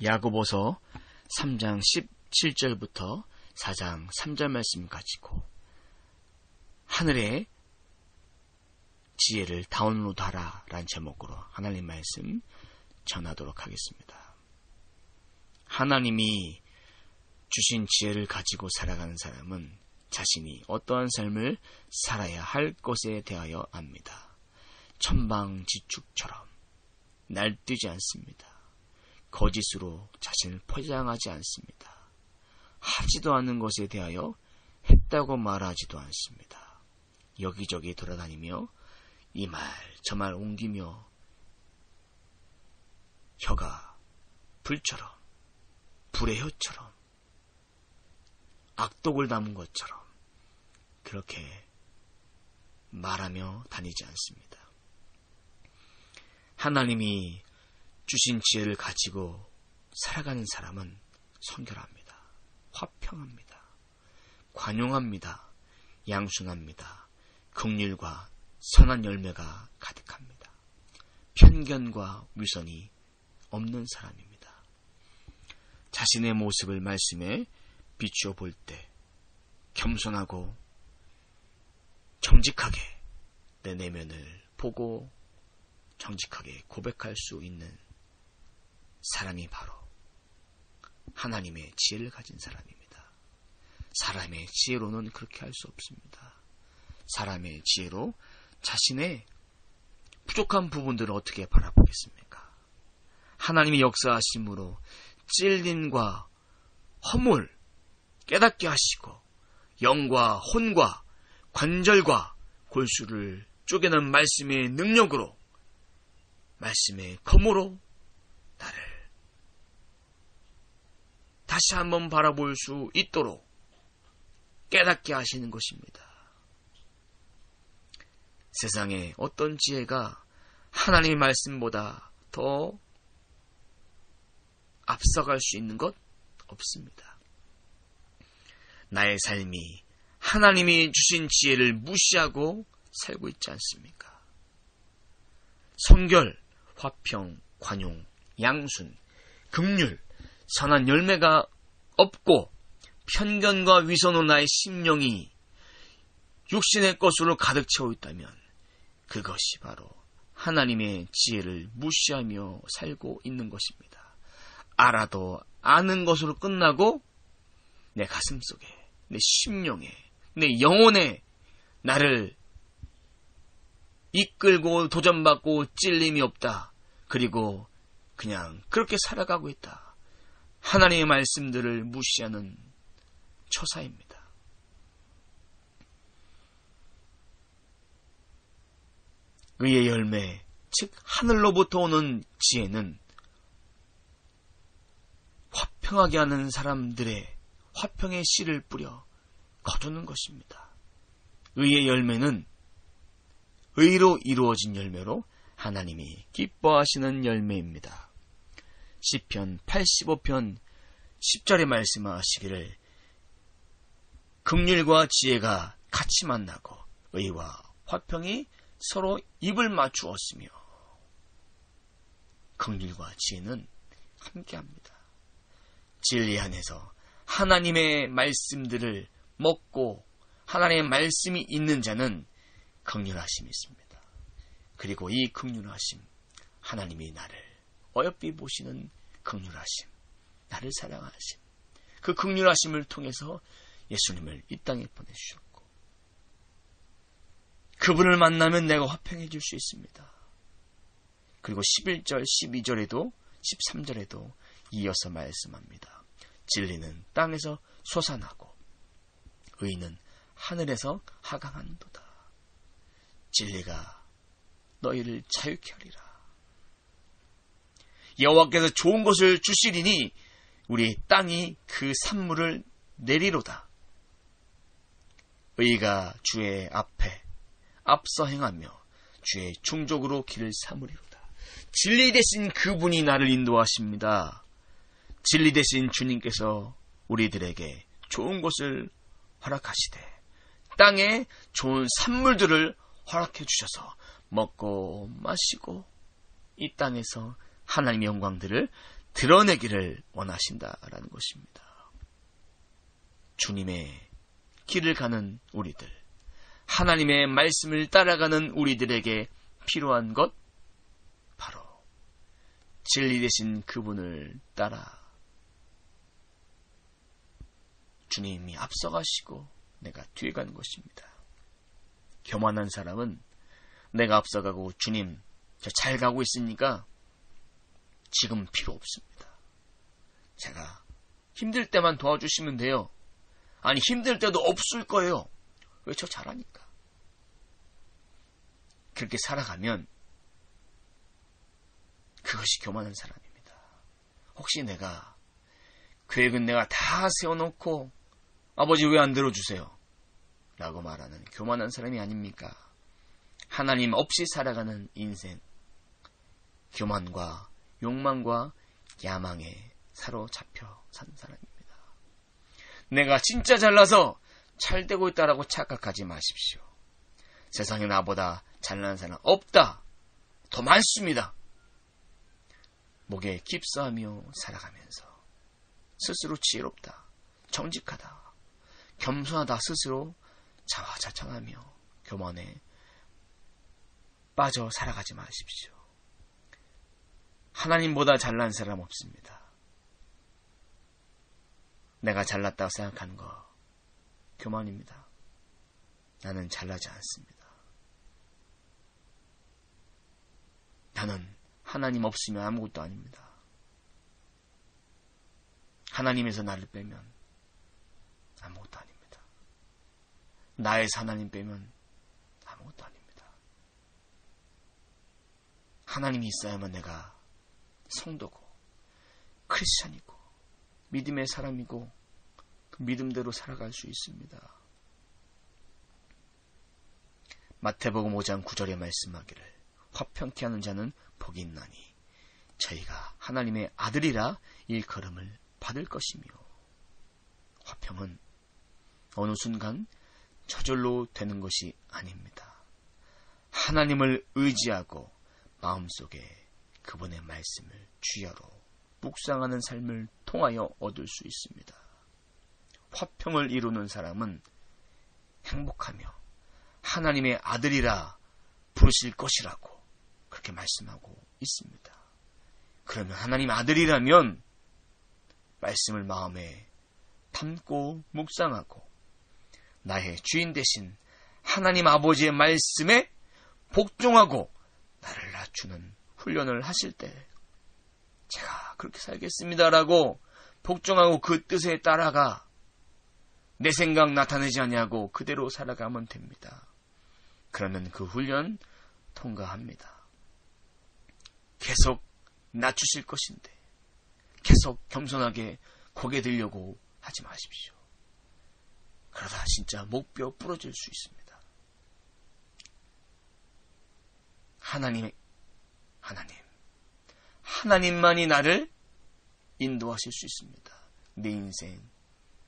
야고보서 3장 17절부터 4장 3절 말씀 가지고 하늘의 지혜를 다운로드하라 라는 제목으로 하나님 말씀 전하도록 하겠습니다. 하나님이 주신 지혜를 가지고 살아가는 사람은 자신이 어떠한 삶을 살아야 할 것에 대하여 압니다. 천방지축처럼 날뛰지 않습니다. 거짓으로 자신을 포장하지 않습니다. 하지도 않은 것에 대하여 했다고 말하지도 않습니다. 여기저기 돌아다니며 이 말 저 말 옮기며 혀가 불처럼 불의 혀처럼 악독을 담은 것처럼 그렇게 말하며 다니지 않습니다. 하나님이 주신 지혜를 가지고 살아가는 사람은 성결합니다. 화평합니다. 관용합니다. 양순합니다. 긍휼과 선한 열매가 가득합니다. 편견과 위선이 없는 사람입니다. 자신의 모습을 말씀에 비추어 볼 때 겸손하고 정직하게 내 내면을 보고 정직하게 고백할 수 있는 사람이 바로 하나님의 지혜를 가진 사람입니다. 사람의 지혜로는 그렇게 할 수 없습니다. 사람의 지혜로 자신의 부족한 부분들을 어떻게 바라보겠습니까? 하나님이 역사하심으로 찔림과 허물 깨닫게 하시고 영과 혼과 관절과 골수를 쪼개는 말씀의 능력으로 말씀의 검으로 나를 다시 한번 바라볼 수 있도록 깨닫게 하시는 것입니다. 세상에 어떤 지혜가 하나님의 말씀보다 더 앞서갈 수 있는 것 없습니다. 나의 삶이 하나님이 주신 지혜를 무시하고 살고 있지 않습니까? 성결, 화평, 관용, 양순, 긍휼, 선한 열매가 없고 편견과 위선으로 나의 심령이 육신의 것으로 가득 채워 있다면 그것이 바로 하나님의 지혜를 무시하며 살고 있는 것입니다. 알아도 아는 것으로 끝나고 내 가슴 속에, 내 심령에, 내 영혼에 나를 이끌고 도전받고 찔림이 없다. 그리고 그냥 그렇게 살아가고 있다. 하나님의 말씀들을 무시하는 처사입니다. 의의 열매, 즉 하늘로부터 오는 지혜는 화평하게 하는 사람들의 화평의 씨를 뿌려 거두는 것입니다. 의의 열매는 의로 이루어진 열매로 하나님이 기뻐하시는 열매입니다. 시편 85편 10절에 말씀하시기를 긍휼과 지혜가 같이 만나고 의와 화평이 서로 입을 맞추었으며 긍휼과 지혜는 함께합니다. 진리 안에서 하나님의 말씀들을 먹고 하나님의 말씀이 있는 자는 긍휼하심이 있습니다. 그리고 이 긍휼하심, 하나님이 나를 어여삐 보시는 긍휼하심, 나를 사랑하심, 그 긍휼하심을 통해서 예수님을 이 땅에 보내주셨고 그분을 만나면 내가 화평해질 수 있습니다. 그리고 11절, 12절에도 13절에도 이어서 말씀합니다. 진리는 땅에서 솟아나고 의는 하늘에서 하강하는도다. 진리가 너희를 자유케 하리라. 여호와께서 좋은 것을 주시리니 우리 땅이 그 산물을 내리로다. 의가 주의 앞에 앞서 행하며 주의 종족으로 길을 삼으리로다. 진리 대신 그분이 나를 인도하십니다. 진리 대신 주님께서 우리들에게 좋은 것을 허락하시되 땅에 좋은 산물들을 허락해 주셔서 먹고 마시고 이 땅에서 하나님의 영광들을 드러내기를 원하신다라는 것입니다. 주님의 길을 가는 우리들, 하나님의 말씀을 따라가는 우리들에게 필요한 것, 바로 진리 되신 그분을 따라 주님이 앞서가시고 내가 뒤에 가는 것입니다. 교만한 사람은 내가 앞서가고 주님 저 잘 가고 있으니까 지금 필요 없습니다. 제가 힘들 때만 도와주시면 돼요. 아니 힘들 때도 없을 거예요. 왜? 저 잘하니까. 그렇게 살아가면 그것이 교만한 사람입니다. 혹시 내가 계획은 내가 다 세워놓고 아버지 왜 안 들어주세요? 라고 말하는 교만한 사람이 아닙니까? 하나님 없이 살아가는 인생, 교만과 욕망과 야망에 사로잡혀 산 사람입니다. 내가 진짜 잘나서 잘 되고 있다라고 착각하지 마십시오. 세상에 나보다 잘난 사람 없다. 더 많습니다. 목에 깁스하며 살아가면서 스스로 지혜롭다, 정직하다, 겸손하다 스스로 자화자찬하며 교만에 빠져 살아가지 마십시오. 하나님보다 잘난 사람 없습니다. 내가 잘났다고 생각하는 거 교만입니다. 나는 잘나지 않습니다. 나는 하나님 없으면 아무것도 아닙니다. 하나님에서 나를 빼면 아무것도 아닙니다. 나에서 하나님 빼면 아무것도 아닙니다. 하나님이 있어야만 내가 성도고 크리스찬이고 믿음의 사람이고 그 믿음대로 살아갈 수 있습니다. 마태복음 5장 9절에 말씀하기를 화평케 하는 자는 복이 있나니 저희가 하나님의 아들이라 일컬음을 받을 것이며, 화평은 어느 순간 저절로 되는 것이 아닙니다. 하나님을 의지하고 마음속에 그분의 말씀을 주야로 묵상하는 삶을 통하여 얻을 수 있습니다. 화평을 이루는 사람은 행복하며 하나님의 아들이라 부르실 것이라고 그렇게 말씀하고 있습니다. 그러면 하나님 아들이라면 말씀을 마음에 담고 묵상하고 나의 주인 되신 하나님 아버지의 말씀에 복종하고 나를 낮추는 훈련을 하실 때 제가 그렇게 살겠습니다라고 복종하고 그 뜻에 따라가 내 생각 나타내지 않냐고 그대로 살아가면 됩니다. 그러면 그 훈련 통과합니다. 계속 낮추실 것인데 계속 겸손하게 고개 들려고 하지 마십시오. 그러다 진짜 목뼈 부러질 수 있습니다. 하나님만이 나를 인도하실 수 있습니다. 내 인생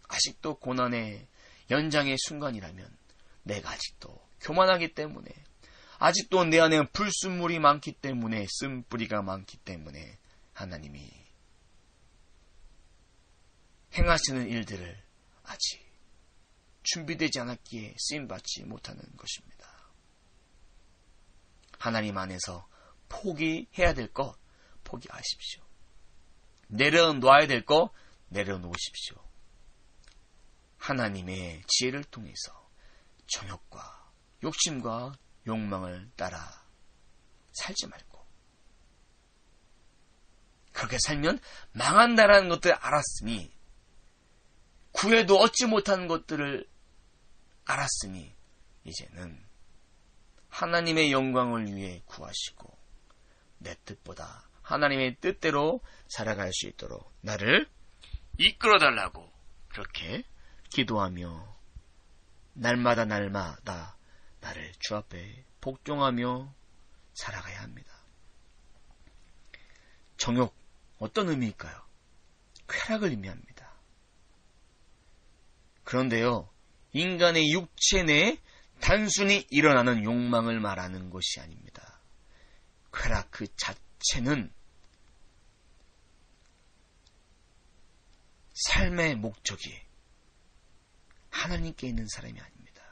아직도 고난의 연장의 순간이라면 내가 아직도 교만하기 때문에, 아직도 내 안에 불순물이 많기 때문에, 쓴뿌리가 많기 때문에 하나님이 행하시는 일들을 아직 준비되지 않았기에 쓰임받지 못하는 것입니다. 하나님 안에서 포기해야 될 것 포기하십시오. 내려놓아야 될 것 내려놓으십시오. 하나님의 지혜를 통해서 정욕과 욕심과 욕망을 따라 살지 말고, 그렇게 살면 망한다라는 것들을 알았으니, 구해도 얻지 못하는 것들을 알았으니 이제는 하나님의 영광을 위해 구하시고 내 뜻보다 하나님의 뜻대로 살아갈 수 있도록 나를 이끌어달라고 그렇게 기도하며 날마다 나를 주 앞에 복종하며 살아가야 합니다. 정욕, 어떤 의미일까요? 쾌락을 의미합니다. 그런데요, 인간의 육체 내에 단순히 일어나는 욕망을 말하는 것이 아닙니다. 쾌락 그 자체는 삶의 목적이 하나님께 있는 사람이 아닙니다.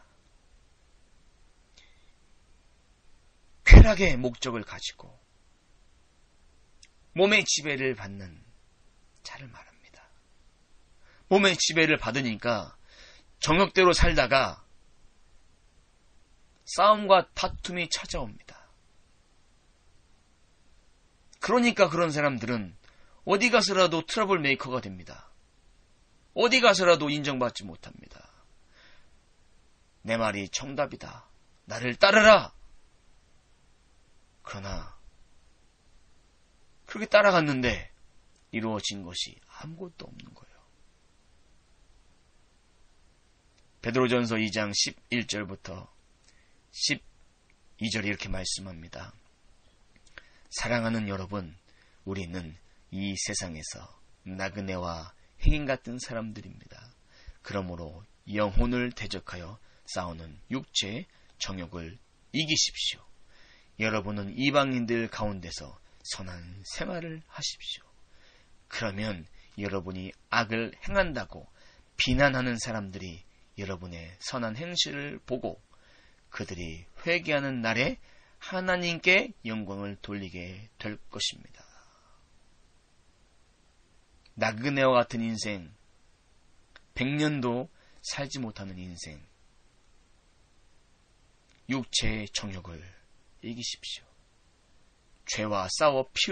쾌락의 목적을 가지고 몸의 지배를 받는 자를 말합니다. 몸의 지배를 받으니까 정욕대로 살다가 싸움과 다툼이 찾아옵니다. 그러니까 그런 사람들은 어디 가서라도 트러블 메이커가 됩니다. 어디 가서라도 인정받지 못합니다. 내 말이 정답이다. 나를 따르라. 그러나 그렇게 따라갔는데 이루어진 것이 아무것도 없는 거예요. 베드로전서 2장 11절부터 12절이 이렇게 말씀합니다. 사랑하는 여러분, 우리는 이 세상에서 나그네와 행인 같은 사람들입니다. 그러므로 영혼을 대적하여 싸우는 육체의 정욕을 이기십시오. 여러분은 이방인들 가운데서 선한 생활을 하십시오. 그러면 여러분이 악을 행한다고 비난하는 사람들이 여러분의 선한 행실을 보고 그들이 회개하는 날에 하나님께 영광을 돌리게 될 것입니다. 나그네와 같은 인생, 100년도 살지 못하는 인생, 육체의 정욕을 이기십시오. 죄와 싸워 피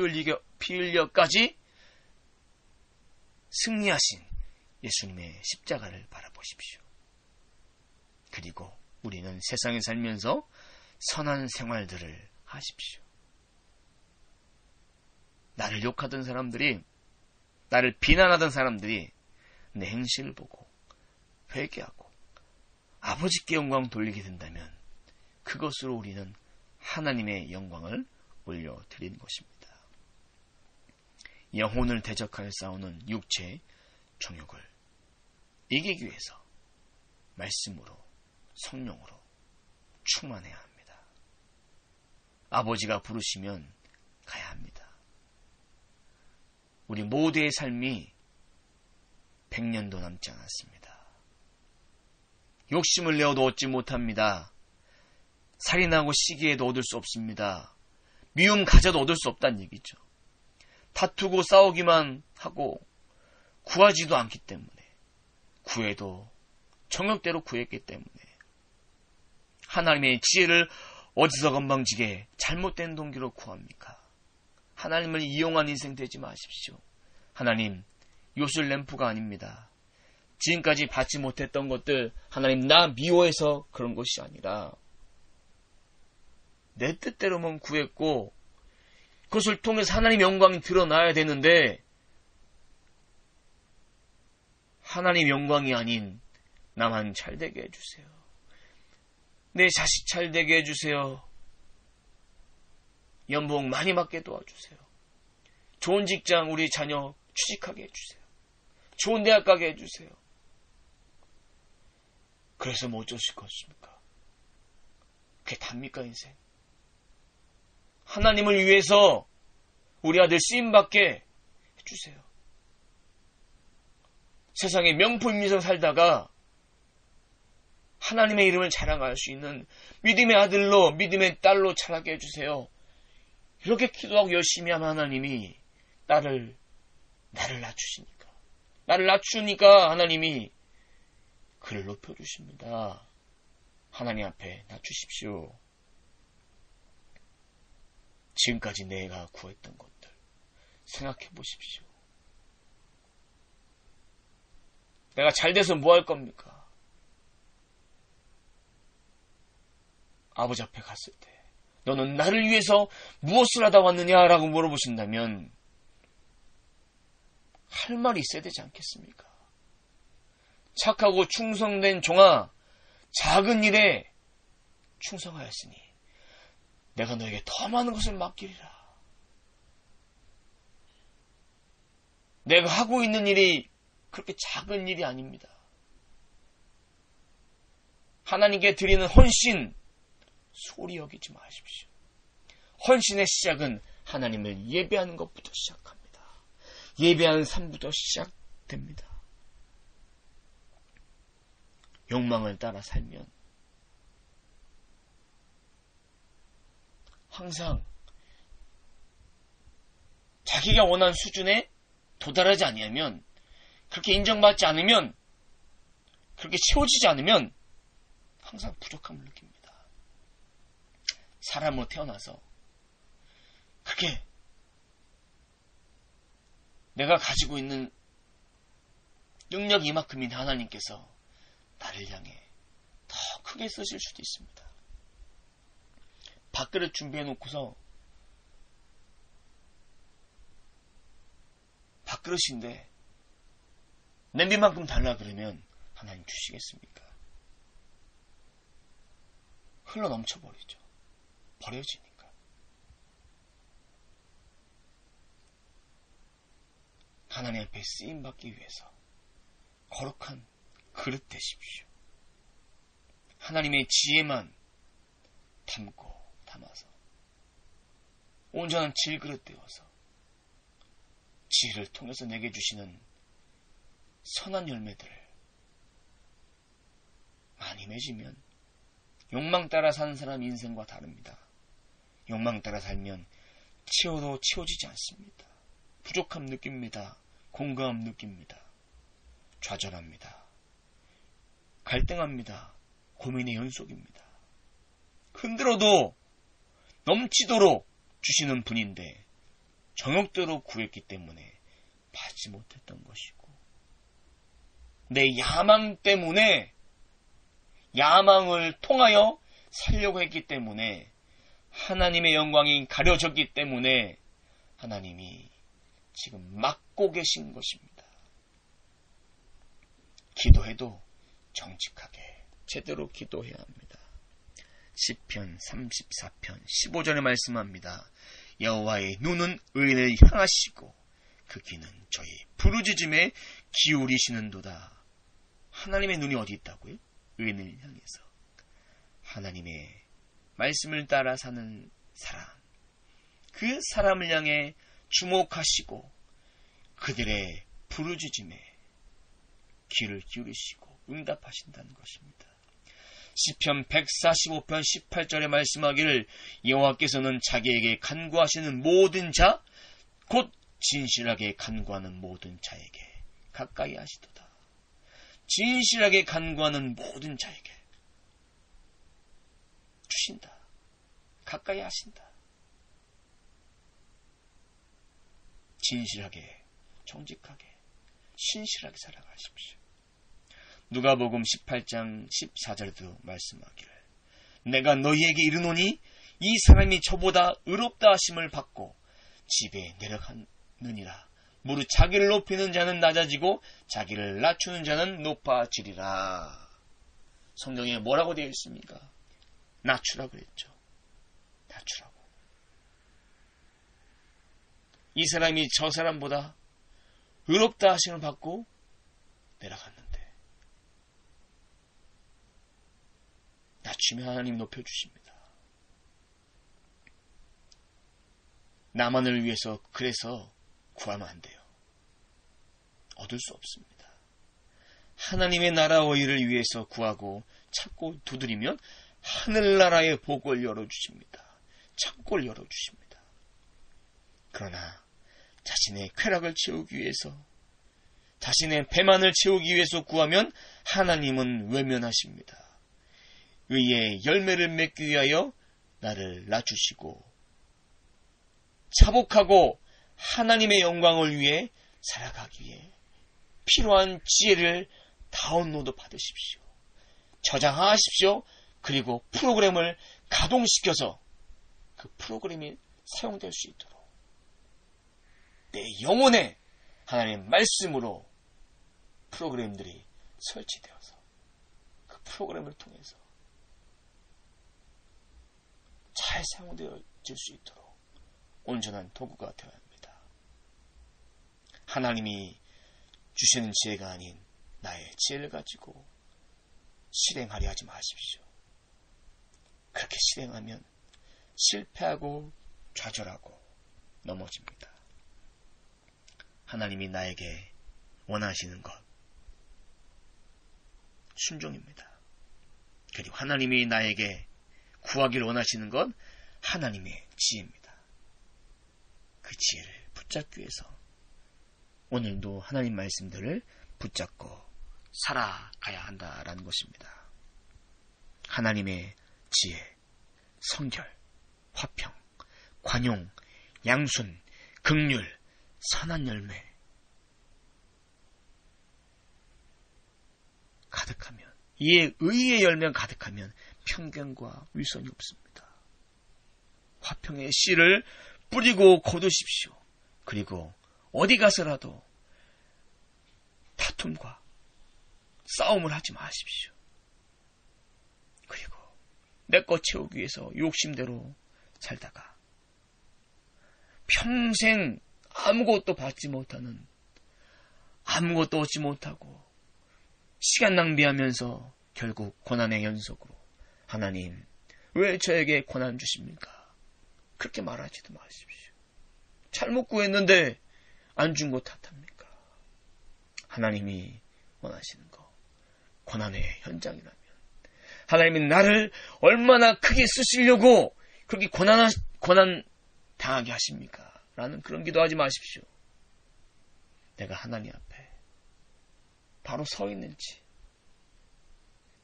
흘려까지 승리하신 예수님의 십자가를 바라보십시오. 그리고 우리는 세상에 살면서 선한 생활들을 하십시오. 나를 욕하던 사람들이, 나를 비난하던 사람들이 내 행실을 보고 회개하고 아버지께 영광 돌리게 된다면 그것으로 우리는 하나님의 영광을 올려드리는 것입니다. 영혼을 대적하여 싸우는 육체의 정욕을 이기기 위해서 말씀으로, 성령으로 충만해야 합니다. 아버지가 부르시면 가야 합니다. 우리 모두의 삶이 100년도 남지 않았습니다. 욕심을 내어도 얻지 못합니다. 살인하고 시기에도 얻을 수 없습니다. 미움 가져도 얻을 수 없다는 얘기죠. 다투고 싸우기만 하고 구하지도 않기 때문에, 구해도 정욕대로 구했기 때문에, 하나님의 지혜를 어디서 건방지게 잘못된 동기로 구합니까? 하나님을 이용한 인생 되지 마십시오. 하나님, 요술 램프가 아닙니다. 지금까지 받지 못했던 것들 하나님 나 미워해서 그런 것이 아니라 내 뜻대로만 구했고 그것을 통해서 하나님의 영광이 드러나야 되는데 하나님 영광이 아닌 나만 잘되게 해주세요. 내 자식 잘되게 해주세요. 연봉 많이 받게 도와주세요. 좋은 직장 우리 자녀 취직하게 해주세요. 좋은 대학 가게 해주세요. 그래서 뭐 어쩌실 것입니까? 그게 답니까 인생? 하나님을 위해서 우리 아들 쓰임받게 해주세요. 세상에 명품인생 살다가 하나님의 이름을 자랑할 수 있는 믿음의 아들로 믿음의 딸로 자라게 해주세요. 이렇게 기도하고 열심히 하면 하나님이 나를 낮추시니까, 나를 낮추니까 하나님이 그를 높여주십니다. 하나님 앞에 낮추십시오. 지금까지 내가 구했던 것들 생각해 보십시오. 내가 잘돼서 뭐 할 겁니까? 아버지 앞에 갔을 때 너는 나를 위해서 무엇을 하다 왔느냐라고 물어보신다면 할 말이 있어야 되지 않겠습니까? 착하고 충성된 종아, 작은 일에 충성하였으니 내가 너에게 더 많은 것을 맡기리라. 내가 하고 있는 일이 그렇게 작은 일이 아닙니다. 하나님께 드리는 헌신 소리 여기지 마십시오. 헌신의 시작은 하나님을 예배하는 것부터 시작합니다. 예배하는 삶부터 시작됩니다. 욕망을 따라 살면 항상 자기가 원하는 수준에 도달하지 아니하면, 그렇게 인정받지 않으면, 그렇게 채워지지 않으면 항상 부족함을 느낍니다. 사람으로 태어나서 그렇게 내가 가지고 있는 능력이 이만큼인 하나님께서 나를 향해 더 크게 쓰실 수도 있습니다. 밥그릇 준비해 놓고서 밥그릇인데 냄비만큼 달라 그러면 하나님 주시겠습니까? 흘러 넘쳐버리죠. 버려지니까. 하나님 앞에 쓰임받기 위해서 거룩한 그릇 되십시오. 하나님의 지혜만 담아서 온전한 질그릇 되어서 지혜를 통해서 내게 주시는 선한 열매들을 많이 맺으면 욕망 따라 사는 사람 인생과 다릅니다. 욕망 따라 살면 채워도 채워지지 않습니다. 부족함 느낍니다. 공허함 느낍니다. 좌절합니다. 갈등합니다. 고민의 연속입니다. 흔들어도 넘치도록 주시는 분인데 정욕대로 구했기 때문에 받지 못했던 것이고, 내 야망 때문에, 야망을 통하여 살려고 했기 때문에, 하나님의 영광이 가려졌기 때문에 하나님이 지금 막고 계신 것입니다. 기도해도 정직하게 제대로 기도해야 합니다. 시편 34편 15절에 말씀합니다. 여호와의 눈은 의인을 향하시고 그 귀는 저희 부르짖음에 기울이시는도다. 하나님의 눈이 어디 있다고요? 의인을 향해서. 하나님의 말씀을 따라 사는 사람, 그 사람을 향해 주목하시고 그들의 부르짖음에 귀를 기울이시고 응답하신다는 것입니다. 시편 145편 18절에 말씀하기를 여호와께서는 자기에게 간구하시는 모든 자, 곧 진실하게 간구하는 모든 자에게 가까이 하시도다. 진실하게 간구하는 모든 자에게 주신다. 가까이 하신다. 진실하게, 정직하게, 신실하게 살아가십시오. 누가복음 18장 14절에도 말씀하기를 내가 너희에게 이르노니 이 사람이 저보다 의롭다 하심을 받고 집에 내려가느니라. 무릇 자기를 높이는 자는 낮아지고 자기를 낮추는 자는 높아지리라. 성경에 뭐라고 되어 있습니까? 낮추라 그랬죠. 낮추라고. 이 사람이 저 사람보다 의롭다 하심을 받고 내려갔는데 낮추면 하나님 높여주십니다. 나만을 위해서 그래서 구하면 안 돼요. 얻을 수 없습니다. 하나님의 나라와 의를 위해서 구하고 찾고 두드리면 하늘나라의 복을 열어주십니다. 창고를 열어주십니다. 그러나 자신의 쾌락을 채우기 위해서, 자신의 배만을 채우기 위해서 구하면 하나님은 외면하십니다. 의의 열매를 맺기 위하여 나를 낮추시고 자복하고 하나님의 영광을 위해 살아가기 위해 필요한 지혜를 다운로드 받으십시오. 저장하십시오. 그리고 프로그램을 가동시켜서 그 프로그램이 사용될 수 있도록 내 영혼에 하나님의 말씀으로 프로그램들이 설치되어서 그 프로그램을 통해서 잘 사용되어질 수 있도록 온전한 도구가 되어야 합니다. 하나님이 주시는 지혜가 아닌 나의 지혜를 가지고 실행하려 하지 마십시오. 그렇게 실행하면 실패하고 좌절하고 넘어집니다. 하나님이 나에게 원하시는 것, 순종입니다. 그리고 하나님이 나에게 구하기를 원하시는 건 하나님의 지혜입니다. 그 지혜를 붙잡기 위해서 오늘도 하나님 말씀들을 붙잡고 살아가야 한다라는 것입니다. 하나님의 지혜, 성결, 화평, 관용, 양순, 긍휼, 선한 열매 가득하면, 이에 의의 열매가 가득하면 편견과 위선이 없습니다. 화평의 씨를 뿌리고 거두십시오. 그리고 어디 가서라도 다툼과 싸움을 하지 마십시오. 그리고 내 것 채우기 위해서 욕심대로 살다가 평생 아무것도 받지 못하는, 아무것도 얻지 못하고 시간 낭비하면서 결국 고난의 연속으로 하나님 왜 저에게 고난 주십니까? 그렇게 말하지도 마십시오. 잘못 구했는데 안 준 거 탓합니까? 하나님이 원하시는 거 고난의 현장이라면 하나님이 나를 얼마나 크게 쓰시려고 그렇게 고난 당하게 하십니까? 라는 그런 기도하지 마십시오. 내가 하나님 앞에 바로 서 있는지,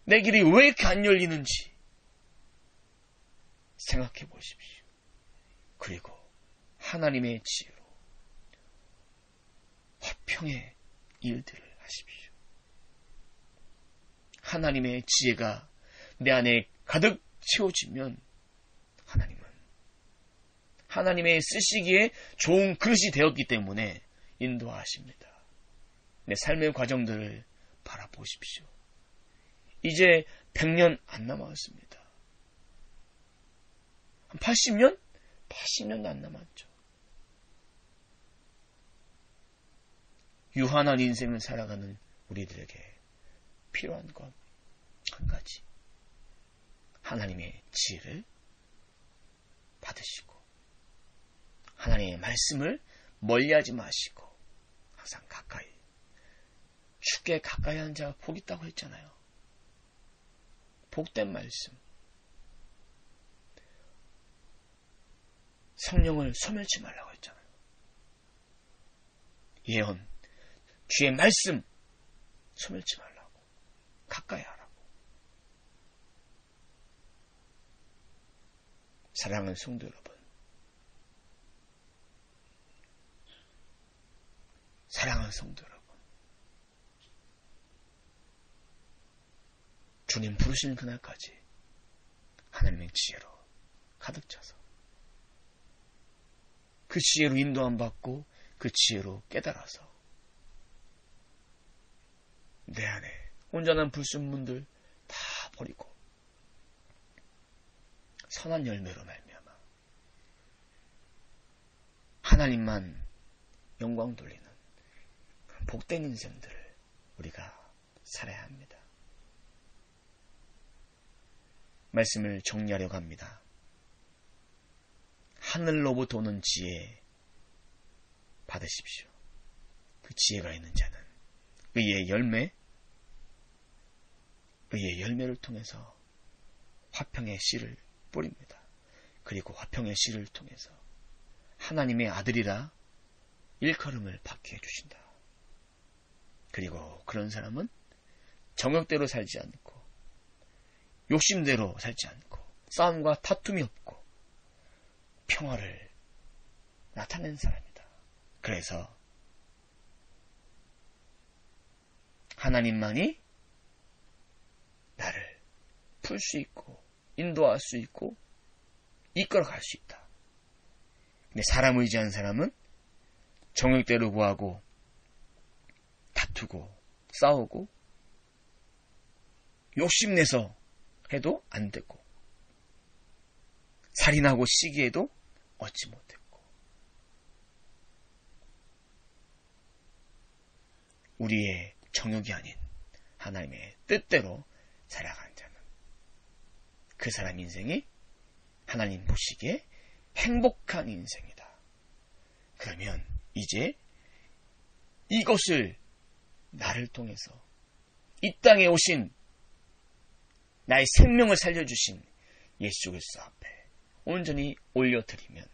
내 길이 왜 이렇게 안 열리는지 생각해 보십시오. 그리고 하나님의 지혜로 화평의 일들을 하십시오. 하나님의 지혜가 내 안에 가득 채워지면 하나님은 하나님의 쓰시기에 좋은 그릇이 되었기 때문에 인도하십니다. 내 삶의 과정들을 바라보십시오. 이제 100년 안 남았습니다. 한 80년? 80년도 안 남았죠. 유한한 인생을 살아가는 우리들에게 필요한 것 한 가지. 하나님의 지혜를 받으시고 하나님의 말씀을 멀리하지 마시고 항상 가까이, 주께 가까이 하는 자가 복 있다고 했잖아요. 복된 말씀, 성령을 소멸치 말라고 했잖아요. 예언, 주의 말씀 소멸치 말라고, 가까이 하라고. 사랑하는 성도 여러분, 사랑하는 성도 여러분, 주님 부르시는 그날까지 하나님의 지혜로 가득 차서 그 지혜로 인도함 받고 그 지혜로 깨달아서 내 안에 온전한 불순물들 다 버리고 선한 열매로 말미암아 하나님만 영광 돌리는 복된 인생들을 우리가 살아야 합니다. 말씀을 정리하려고 합니다. 하늘로부터 오는 지혜 받으십시오. 그 지혜가 있는 자는 의의 열매를 통해서 화평의 씨를 뿌립니다. 그리고 화평의 씨를 통해서 하나님의 아들이라 일컬음을 받게 해주신다. 그리고 그런 사람은 정욕대로 살지 않고 욕심대로 살지 않고 싸움과 다툼이 없고 평화를 나타낸 사람이다. 그래서 하나님만이 나를 풀 수 있고 인도할 수 있고 이끌어갈 수 있다. 근데 사람 의지한 사람은 정욕대로 구하고 다투고 싸우고 욕심내서 해도 안 되고 살인하고 시기해도 얻지 못했고 우리의 정욕이 아닌 하나님의 뜻대로 살아가는 자는 그 사람 인생이 하나님 보시기에 행복한 인생이다. 그러면 이제 이것을 나를 통해서 이 땅에 오신 나의 생명을 살려주신 예수 그리스도 앞에 온전히 올려드리면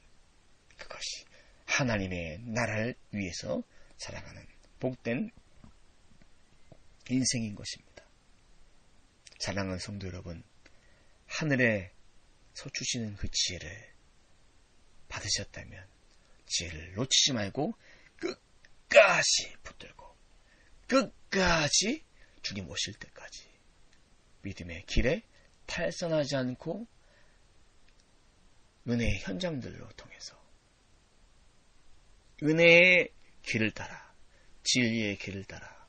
그것이 하나님의 나라를 위해서 살아가는 복된 인생인 것입니다. 사랑하는 성도 여러분, 하늘에서 주시는 그 지혜를 받으셨다면 지혜를 놓치지 말고 끝까지 붙들고 끝까지 주님 오실 때까지 믿음의 길에 탈선하지 않고 은혜의 현장들로 통해서 은혜의 길을 따라 진리의 길을 따라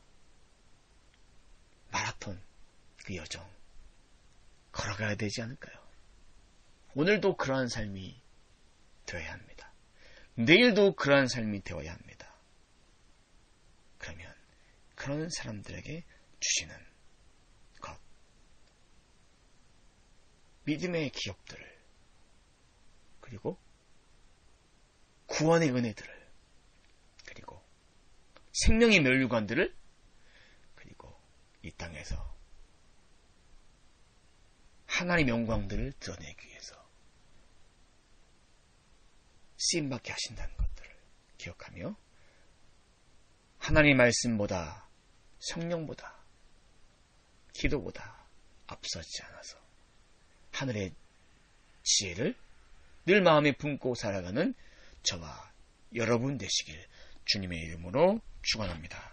마라톤 그 여정 걸어가야 되지 않을까요? 오늘도 그러한 삶이 되어야 합니다. 내일도 그러한 삶이 되어야 합니다. 그러면 그런 사람들에게 주시는 것, 믿음의 기업들을, 그리고 구원의 은혜들을, 그리고 생명의 면류관들을, 그리고 이 땅에서 하나님의 영광들을 드러내기 위해서 쓰임받게 하신다는 것들을 기억하며 하나님의 말씀보다 성령보다 기도보다 앞서지 않아서 하늘의 지혜를 늘 마음에 품고 살아가는 저와 여러분 되시길 주님의 이름으로 축원합니다.